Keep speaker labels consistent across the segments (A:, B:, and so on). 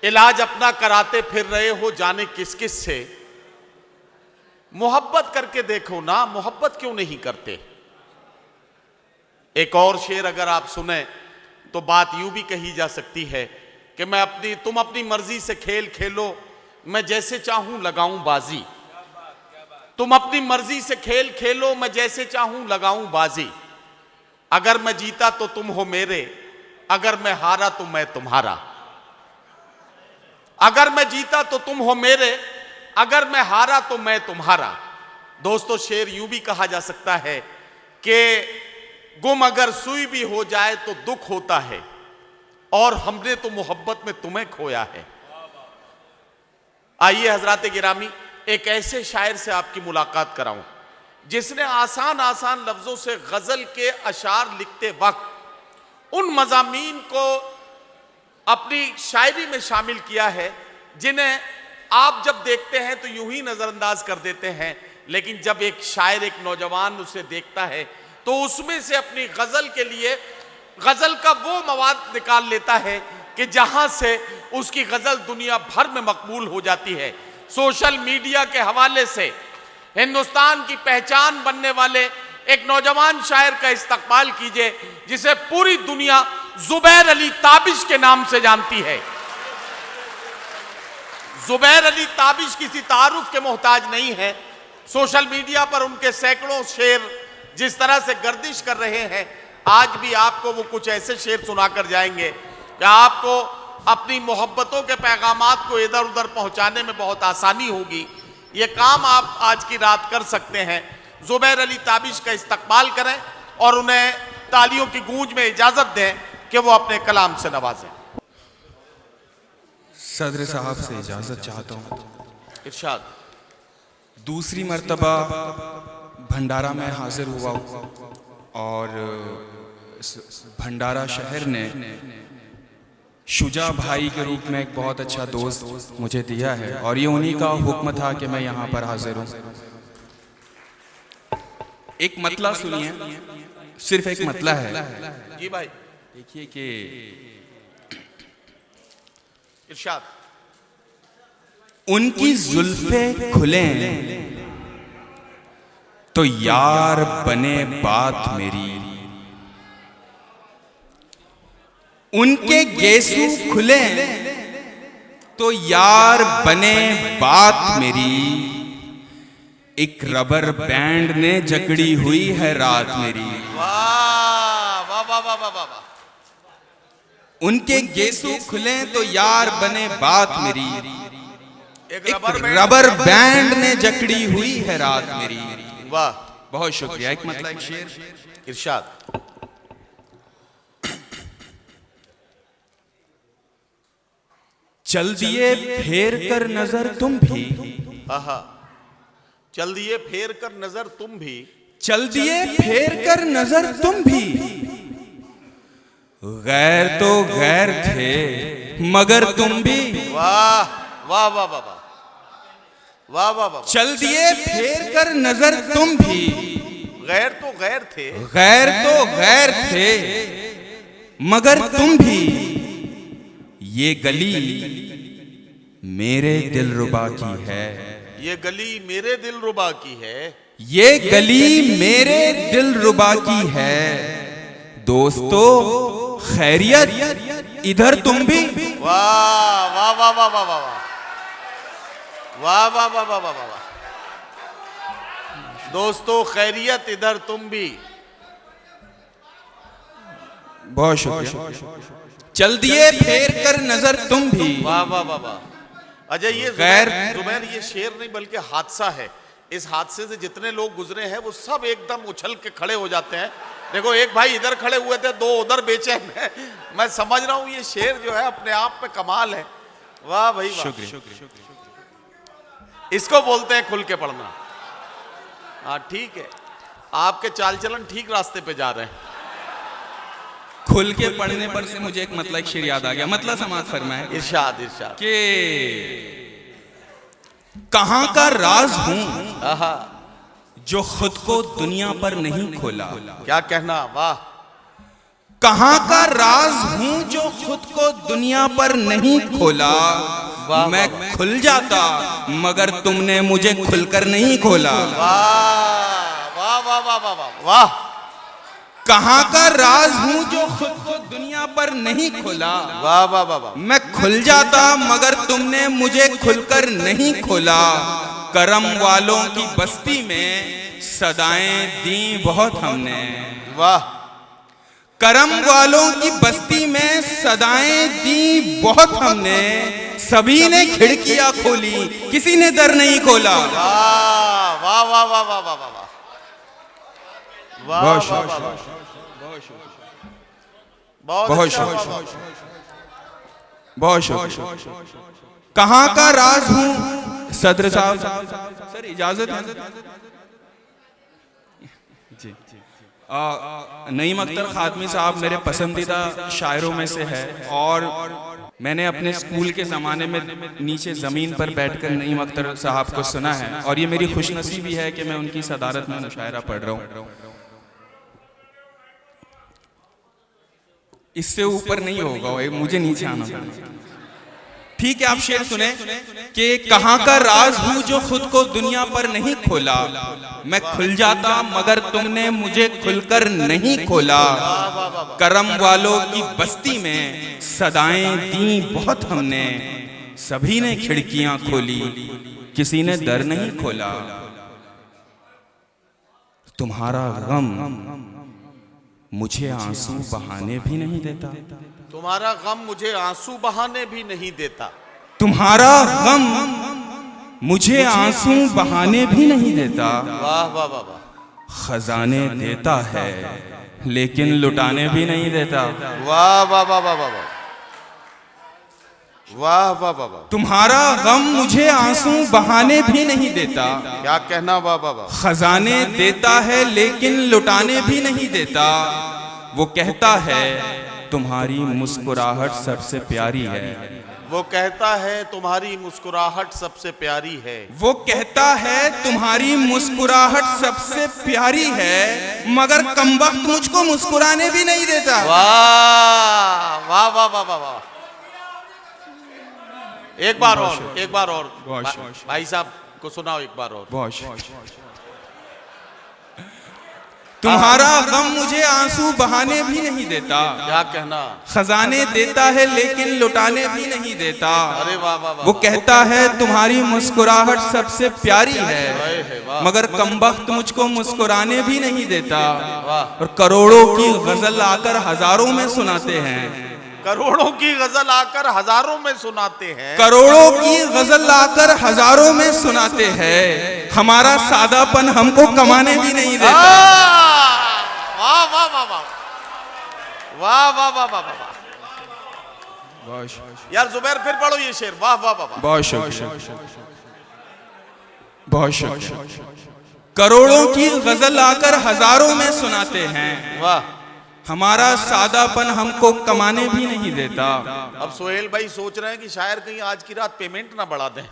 A: इलाज अपना कराते फिर रहे हो जाने किस किस से। मोहब्बत करके देखो ना, मोहब्बत क्यों नहीं करते। एक और शेर अगर आप सुने तो बात यूं भी कही जा सकती है कि तुम अपनी मर्जी से खेल खेलो, मैं जैसे चाहूं लगाऊं बाजी। तुम अपनी मर्जी से खेल खेलो, मैं जैसे चाहूं लगाऊं बाजी। अगर मैं जीता तो तुम हो मेरे, अगर मैं हारा तो मैं तुम्हारा। अगर मैं जीता तो तुम हो मेरे, अगर मैं हारा तो मैं तुम्हारा। दोस्तों, शेर यूं भी कहा जा सकता है कि गुम अगर सुई भी हो जाए तो दुख होता है, और हमने तो मोहब्बत में तुम्हें खोया है। आइए हजरात गिरामी, एक ऐसे शायर से आपकी मुलाकात कराऊं जिसने आसान आसान लफ्जों से गजल के अशार लिखते वक्त उन मजामीन को अपनी शायरी में शामिल किया है जिन्हें आप जब देखते हैं तो यूं ही नजरअंदाज कर देते हैं, लेकिन जब एक शायर, एक नौजवान उसे देखता है तो उसमें से अपनी गजल के लिए गजल का वो मवाद निकाल लेता है कि जहां से उसकी गजल दुनिया भर में मकबूल हो जाती है। सोशल मीडिया के हवाले से हिंदुस्तान की पहचान बनने वाले एक नौजवान शायर का इस्तकबाल कीजिए जिसे पूरी दुनिया जुबैर अली ताबिश के नाम से जानती है। जुबैर अली ताबिश किसी तारुफ के मोहताज नहीं है। सोशल मीडिया पर उनके सैकड़ों शेर जिस तरह से गर्दिश कर रहे हैं, आज भी आपको वो कुछ ऐसे शेर सुनाकर जाएंगे कि आपको अपनी मोहब्बतों के पैगामात को इधर उधर पहुंचाने में बहुत आसानी होगी। ये काम आप आज की रात कर सकते हैं। जुबैर अली ताबिश का इस्तकबाल करें और उन्हें तालियों की गूंज में इजाजत दें कि वो अपने कलाम से नवाजें।
B: सदर साहब से इजाजत चाहता हूँ।
A: इरशाद।
B: दूसरी मर्तबा भंडारा में हाजिर हुआ और भंडारा शहर ने शुजा भाई के रूप में एक बहुत अच्छा दोस्त मुझे दिया है और ये उन्हीं का हुक्म था कि मैं यहाँ पर हाजिर हूँ। एक मतला सुनिए, सिर्फ एक मतला है।
A: जी भाई।
B: देखिए कि
A: इरशाद।
B: उनकी जुल्फे खुले तो यार बने बात मेरी, उनके गेसू खुले तो यार बने बात मेरी। एक रबर बैंड ने जकड़ी हुई है रात मेरी।
A: वाह वाह वाह वाह वाह वाह।
B: उनके गेसू खुले तो यार बने बात मेरी।
A: एक
B: रबर बैंड ने जकड़ी हुई है रात मेरी।
A: वाह,
B: बहुत शुक्रिया। एक मतलब एक शेर।
A: इरशाद।
B: चल दिए फेर कर नजर तुम भी,
A: आहा। चल दिए फेर कर नजर तुम भी,
B: चल दिए फेर कर नजर तुम भी। गैर तो गैर थे मगर तुम भी।
A: वाह वाह वाह वाह वाह वाह वाह वाह।
B: चल दिए फेर कर नजर तुम भी।
A: गैर तो गैर थे,
B: गैर तो गैर थे मगर तुम भी। ये गली मेरे दिलरुबा की है,
A: ये गली मेरे दिलरुबा की है,
B: ये गली मेरे दिलरुबा की है। दोस्तों खैरियत इधर तुम भी।
A: वाह वाह वाह वाह वाह वाह वाह वाह वाह वाह वाह वाह। दोस्तों खैरियत इधर तुम भी।
B: बहुत शुक्रिया। चल दिए फेर कर नजर तुम भी।
A: वाह वाह वाह वाह। अजय, ये जुबैर ये शेर नहीं बल्कि हादसा है। इस हादसे से जितने लोग गुजरे हैं वो सब एकदम उछल के खड़े हो जाते हैं। देखो, एक भाई इधर खड़े हुए थे, दो उधर बेचैन हैं। मैं समझ रहा हूँ ये शेर जो है अपने आप में कमाल है। वाह भाई वाह।
B: शुक्रिया।
A: इसको बोलते हैं खुल के पढ़ना। हाँ ठीक है, आपके चाल चलन ठीक रास्ते पे जा रहे हैं।
B: खुल के पढ़ने पर से मुझे एक मतलब एक शेर याद आ गया। मतलब समाज फरमाए।
A: इरशाद इरशाद।
B: कि कहां का राज हूं
A: आहा,
B: जो खुद को दुनिया पर नहीं खोला।
A: क्या कहना, वाह।
B: कहाँ का राज हूँ जो खुद को दुनिया पर नहीं खोला। मैं खुल जाता मगर तुमने मुझे खुलकर नहीं खोला।
A: वाह वाह वाह वाह वाह वाह वाह।
B: कहाँ का राज हूँ जो खुद को दुनिया पर नहीं खोला।
A: वाह वाह वाह वाह।
B: मैं खुल जाता मगर तुमने मुझे खुलकर नहीं खोला। करम वालों की बस्ती में सदाएं दी बहुत हमने।
A: वाह।
B: करम वालों की बस्ती में सदाएं दी बहुत हमने। सभी ने खिड़कियां खोली किसी ने दर नहीं खोला।
A: वाह वाह वाह वाह वाह वाह वाह।
B: बहुत कहाँ का राज हूँ सदर साहब। सर इजाजत है जी। नईम अख्तर खातमी साहब मेरे पसंदीदा शायरों में से है और मैंने अपने स्कूल के ज़माने में नीचे ज़मीन पर बैठकर नईम अख्तर साहब को सुना है और ये मेरी खुशनसीबी है कि मैं उनकी सदारत में मुशायरा पढ़ रहा हूँ। इससे ऊपर नहीं होगा, मुझे नीचे आना पड़ेगा। ठीक है, आप शेर सुने कि कहाँ का राज हूँ जो खुद को दुनिया पर नहीं खोला। मैं खुल जाता मगर तुमने मुझे खुलकर नहीं खोला। करम वालों की बस्ती में सदाएं दी बहुत हमने। सभी ने खिड़कियां खोली किसी ने दर नहीं खोला। तुम्हारा गम मुझे आंसू बहाने भी नहीं देता।
A: तुम्हारा गम मुझे आंसू बहाने भी नहीं देता।
B: तुम्हारा गम मुझे आंसू बहाने भी नहीं देता।
A: वाह वाह वाह वाह।
B: खजाने देता है लेकिन लुटाने भी नहीं देता।
A: वाह वाह वाह वाह वाह वाह वाह वाह वाह।
B: तुम्हारा गम मुझे आंसू बहाने भी नहीं देता।
A: क्या कहना, वाह वाह वाह।
B: खजाने देता है लेकिन लुटाने भी नहीं देता। वो कहता है तुम्हारी मुस्कुराहट सबसे प्यारी है।
A: वो कहता है तुम्हारी मुस्कुराहट सबसे प्यारी है।
B: वो कहता है तुम्हारी मुस्कुराहट सबसे प्यारी है मगर कमबख्त मुझको मुस्कुराने भी नहीं देता।
A: वाह वाह वाह वाह वाह वाह। एक बार और, एक बार और भाई साहब को सुनाओ एक बार और। तुम्हारा गम मुझे आंसू बहाने भी नहीं देता। क्या कहना। खजाने देता है लेकिन लुटाने भी नहीं देता। अरे वाह वाह वाह। वो कहता है तुम्हारी मुस्कुराहट सबसे प्यारी है मगर कमबख्त मुझको मुस्कुराने भी नहीं देता। और करोड़ों की गजल आकर हजारों में सुनाते हैं। करोड़ों की गजल आकर हजारों में सुनाते हैं। करोड़ों की गजल आकर हजारों में सुनाते हैं। हमारा सादापन हमको कमाने भी नहीं देता। वाह वाह वाह वाह वाह वाह वाह वाह वाह। यार जुबैर फिर पढ़ो ये शेर। वाह वाह वाह। बहुत शुक्रिया, बहुत शुक्रिया। करोड़ों की गजल आकर हजारों में सुनाते हैं। वाह। हमारा सादापन हमको कमाने भी नहीं देता। अब सोहेल भाई सोच रहे हैं कि शायर कहीं आज की रात पेमेंट ना बढ़ा दें।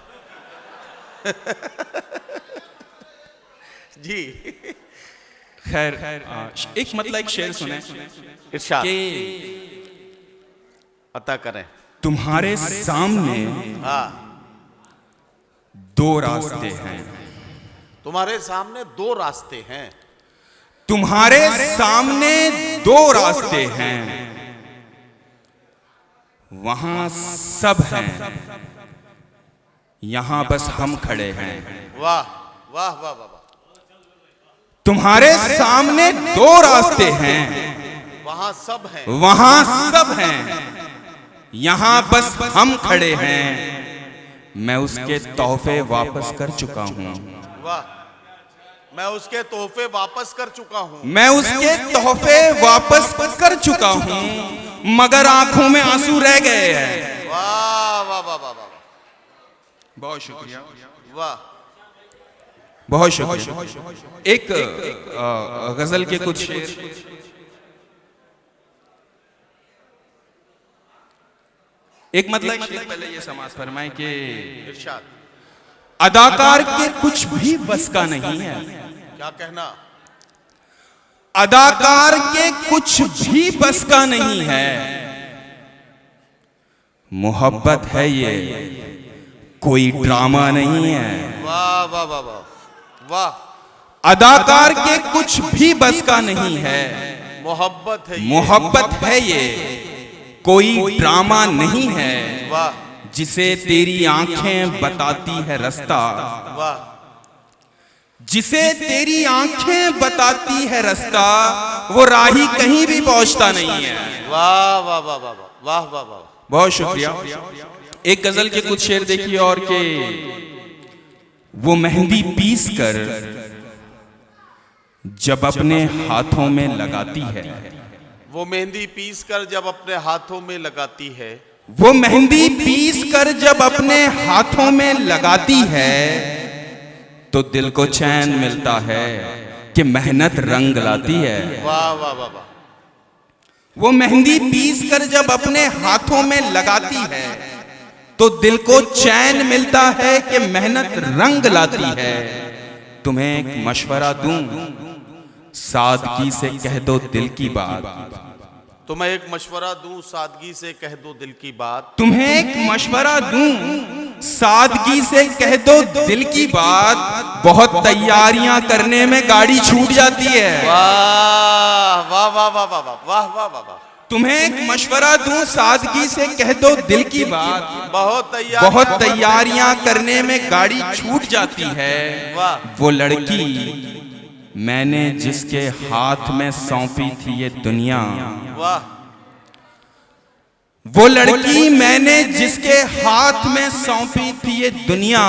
A: जी
B: खैर एक मतलब एक शेर सुने
A: इरशाद पता करें।
B: तुम्हारे सामने
A: हाँ
B: दो रास्ते हैं।
A: तुम्हारे सामने दो रास्ते हैं।
B: तुम्हारे सामने दो रास्ते हैं। वहां सब हैं यहां बस हम खड़े हैं।
A: वाह वाह वाह वाह।
B: तुम्हारे सामने दो रास्ते हैं।
A: वहां सब हैं।
B: वहां सब हैं यहां बस हम खड़े हैं। मैं उसके तोहफे वापस कर चुका हूं।
A: वाह। मैं उसके तोहफे वापस कर चुका हूं।
B: मैं उसके तोहफे वापस कर चुका हूं मगर आंखों में आंसू रह गए हैं।
A: वाह वाह वाह वाह।
B: बहुत शुक्रिया।
A: वाह
B: बहुत शुक्रिया। एक गजल के कुछ शेर। एक मतलब पहले ये समाज फरमाए कि
A: इरशाद
B: अदाकार के कुछ भी बस का नहीं है।
A: क्या कहना।
B: अदाकार के कुछ भी बस का नहीं है, मोहब्बत है ये, कोई ड्रामा नहीं है।
A: वाह वाह वाह वाह वाह।
B: अदाकार के कुछ भी बस का नहीं है,
A: मोहब्बत है ये,
B: मोहब्बत है ये, कोई ड्रामा नहीं है।
A: वाह।
B: जिसे तेरी आंखें बताती है रास्ता,
A: वाह।
B: जिसे तेरी आंखें बताती है रास्ता, वो राही कहीं भी पहुंचता नहीं है।
A: वाह वाह वाह वाह वाह वाह वाह।
B: बहुत शुक्रिया। एक गजल के कुछ शेर देखिए और के वो मेहंदी पीस कर जब अपने हाथों में लगाती है,
A: वो मेहंदी पीस कर जब अपने हाथों में लगाती है,
B: वो मेहंदी पीस कर जब अपने हाथों में लगाती है, तो दिल को चैन मिलता है कि मेहनत रंग लाती है।
A: वाह वाह वाह वाह।
B: वो मेहंदी पीस कर जब अपने हाथों में लगाती है, तो दिल को चैन मिलता है कि मेहनत रंग लाती है। तुम्हें एक मशवरा दूं, सादगी से कह दो दिल की बात।
A: तुम्हें एक मशवरा दूं, सादगी से कह दो दिल की बात।
B: तुम्हें एक मशवरा दूं, सादगी से कह दो दिल की बात। बहुत तैयारियां करने में गाड़ी छूट जाती है।
A: वाह वाह वाह वाह वाह वाह वाह वाह वाह।
B: तुम्हें एक मशवरा दूं, सादगी से कह दो दिल की बात।
A: बहुत
B: तैयारियां करने में गाड़ी छूट जाती है।
A: वाह।
B: वो लड़की मैंने जिसके हाथ में सौंपी थी ये दुनिया,
A: वाह।
B: वो लड़की मैंने जिसके हाथ में सौंपी थी ये दुनिया,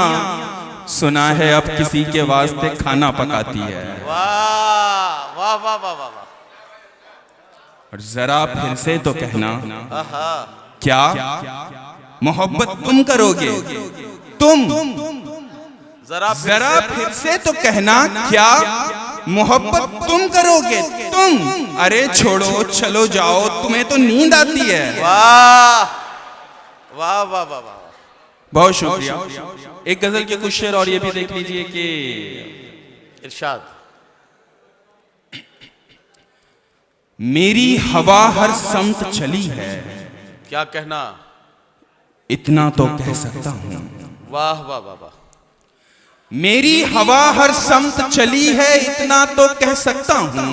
B: सुना है अब किसी के वास्ते खाना पकाती है।
A: वाह वाह वाह वाह वाह।
B: और जरा फिर से तो कहना,
A: आहा।
B: क्या मोहब्बत तुम करोगे? तुम
A: जरा
B: फिर से तो कहना, क्या मोहब्बत तुम करोगे? तुम? अरे छोड़ो, चलो जाओ, तुम्हें तो नींद आती है।
A: वाह वाह वाह वाह वाह।
B: बहुत शुक्रिया। एक गजल के कुछ शेर और ये भी देख लीजिए कि
A: इरशाद।
B: मेरी हवा हर समत चली है,
A: क्या कहना?
B: इतना तो कह सकता हूँ।
A: वाह वाह वाह वाह।
B: मेरी हवा हर समत चली है, इतना तो कह सकता हूँ।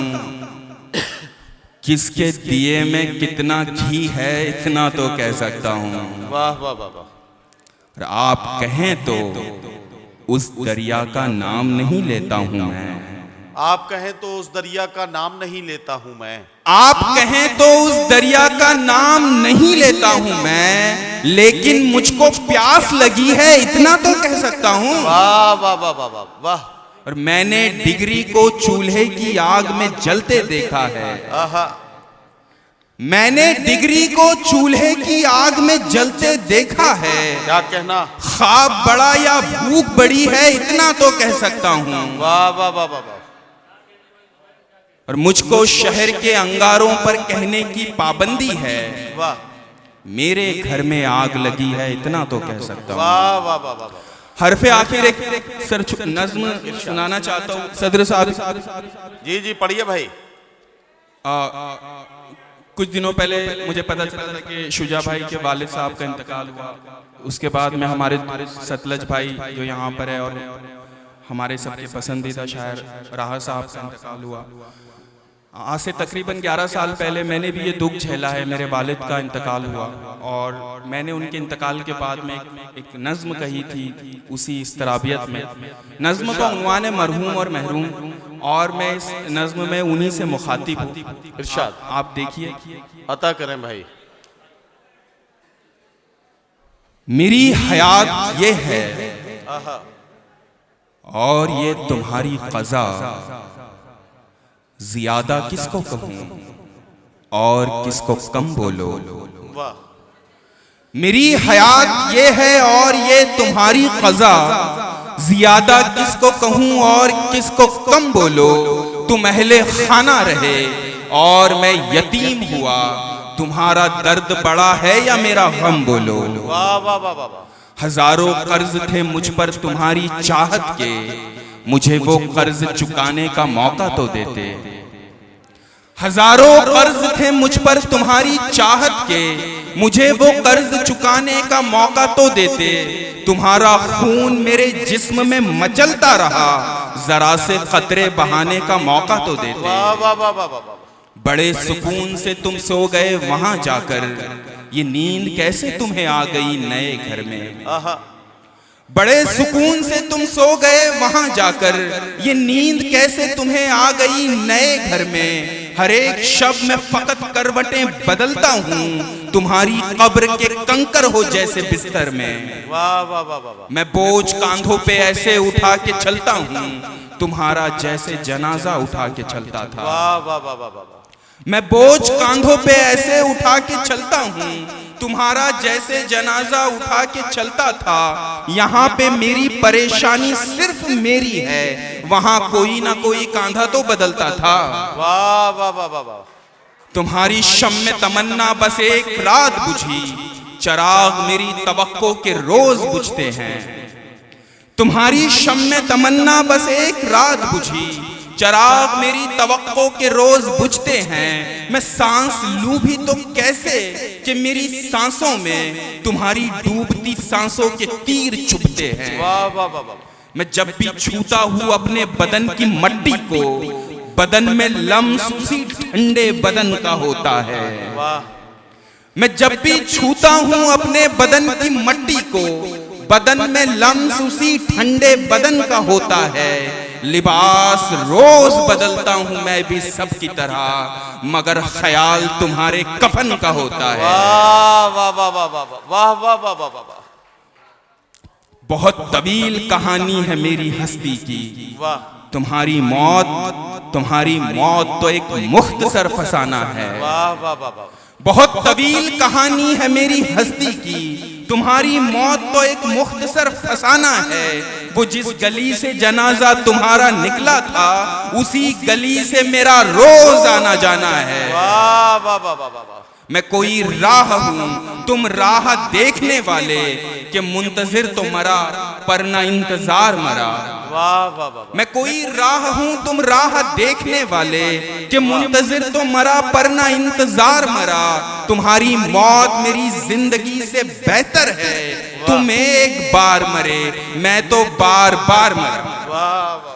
B: किसके दिए में कितना घी है, इतना तो कह सकता हूँ।
A: वाह वाह वाह वाह।
B: और आप कहें तो उस दरिया का नाम नहीं लेता हूँ मैं।
A: आप कहें तो उस दरिया का नाम नहीं लेता हूं मैं।
B: आप कहें तो उस दरिया का नाम नहीं लेता हूं मैं, लेकिन मुझको प्यास लगी है, इतना तो कह सकता हूं।
A: वाह वाह वाह वाह वाह वाह।
B: और मैंने डिग्री को चूल्हे की आग में जलते देखा है।
A: आहा।
B: मैंने डिग्री को चूल्हे की आग में जलते देखा है।
A: क्या कहना?
B: ख्वाब बड़ा या भूख बड़ी है, इतना तो कह सकता हूं।
A: वाह वाह वाह वाह वाह।
B: और मुझको शहर के अंगारों पर कहने की पाबंदी है।
A: वाह।
B: मेरे घर में आग लगी है, इतना तो कह सकता हूँ।
A: वाह वाह वाह वाह।
B: हरफे आखिर एक नज्म सुनाना चाहता हूँ सदर साहब।
A: जी जी पढ़िए भाई।
B: कुछ दिनों पहले मुझे पता चला था कि शुजा भाई के वालिद साहब का इंतकाल हुआ। उसके बाद में हमारे सतलज भाई जो यहाँ पर है और हमारे सबके पसंदीदा शायर राहत साहब का इंतकाल हुआ। आज से तकरीबन 11 साल पहले मैंने भी ये दुख झेला है, मेरे वालिद का इंतकाल हुआ। और मैंने उनके इंतकाल के बाद में एक नज़्म कही थी उसी इस्तराबियत में। नज़्म का उन्वान है मरहूम और महरूम, और मैं इस नज़्म में उन्हीं से मुखातिब हूँ।
A: इरशाद।
B: आप देखिए।
A: अता करें भाई।
B: मेरी हयात ये है
A: आहा।
B: और ये तुम्हारी क़ज़ा, ज़्यादा किसको कहूँ और किसको कम बोलो।
A: वाह।
B: मेरी हयात ये है और ये तुम्हारी क़ज़ा, ज़्यादा किसको कहूँ और किसको कम बोलो। तुम अहले खाना रहे और मैं यतीम हुआ, तुम्हारा दर्द बड़ा है या मेरा गम बोलो।
A: वाह वाह वाह वाह।
B: हजारों कर्ज थे मुझ पर तुम्हारी चाहत के, मुझे वो कर्ज चुकाने का मौका तो देते। हजारों कर्ज थे मुझ पर तुम्हारी चाहत के, मुझे वो कर्ज चुकाने का मौका तो देते। तुम्हारा खून मेरे जिस्म में मचलता रहा, जरा से कतरे बहाने का मौका तो देते।
A: वाह वाह वाह वाह वाह।
B: बड़े सुकून से तुम सो गए वहां जाकर, ये नींद कैसे तुम्हें आ गई नए घर में।
A: आहा।
B: बड़े सुकून से तुम सो गए वहां जाकर, ये नींद कैसे तुम्हें आ गई नए घर में। हर एक शब में फकत करवटें बदलता हूँ, तुम्हारी कब्र के कंकर हो जैसे बिस्तर में।
A: वाह वाह वाह वाह।
B: मैं बोझ कांधों पे ऐसे उठा के चलता हूँ, तुम्हारा जैसे जनाजा उठा के चलता था।
A: वाह वाह वाह वाह वाह।
B: मैं बोझ कांधों पे ऐसे उठा के चलता हूँ, तुम्हारा जैसे जनाजा उठा के चलता था। यहाँ पे मेरी परेशानी सिर्फ मेरी है, वहां कोई ना कोई कांधा तो बदलता था।
A: वाह वाह वाह वाह वाह।
B: तुम्हारी शम में तमन्ना बस एक रात बुझी, चराग मेरी तवक्को के रोज बुझते हैं। तुम्हारी शम में तमन्ना बस एक रात बुझी, चराग मेरी तवक्को के रोज बुझते हैं। मैं सांस लूं भी तो कैसे कि मेरी सांसों में तुम्हारी डूबती सांसों के तीर चुभते हैं।
A: वाह वाह वाह वाह।
B: मैं जब भी छूता हूँ अपने बदन की मट्टी को, बदन में लम्स उसी ठंडे बदन का होता है।
A: वाह।
B: मैं जब भी छूता हूँ अपने बदन की मट्टी को, बदन में लम्स उसी ठंडे बदन का होता है। लिबास रोज बदलता हूँ मैं भी सबकी तरह, मगर ख्याल तुम्हारे कफन का होता है।
A: वाह वाह वाह वाह वाह वाह वाह वाह वाह वाह।
B: बहुत तवील कहानी है मेरी हस्ती की,
A: वाह।
B: तुम्हारी मौत तो एक मुख्तसर फसाना है।
A: वाह वाह वाह वाह।
B: बहुत तवील कहानी है मेरी हस्ती की, तुम्हारी मौत तो एक मुख्तसर फसाना है। वो जिस गली से जनाजा तुम्हारा निकला था, उसी गली से मेरा रोज आना जाना है।
A: वाह वाह वाह वाह वाह।
B: मैं कोई राह हूँ, तुम राह देखने वाले, कि मुंतजिर तो मरा पर ना इंतजार मरा।
A: वाह वाह वाह।
B: मैं कोई राह हूँ, तुम राह देखने वाले, कि मुंतजिर तो मरा पर ना इंतजार मरा। तुम्हारी मौत मेरी जिंदगी से बेहतर है, तुम एक बार मरे मैं तो बार बार मरा।
A: वाह वाह।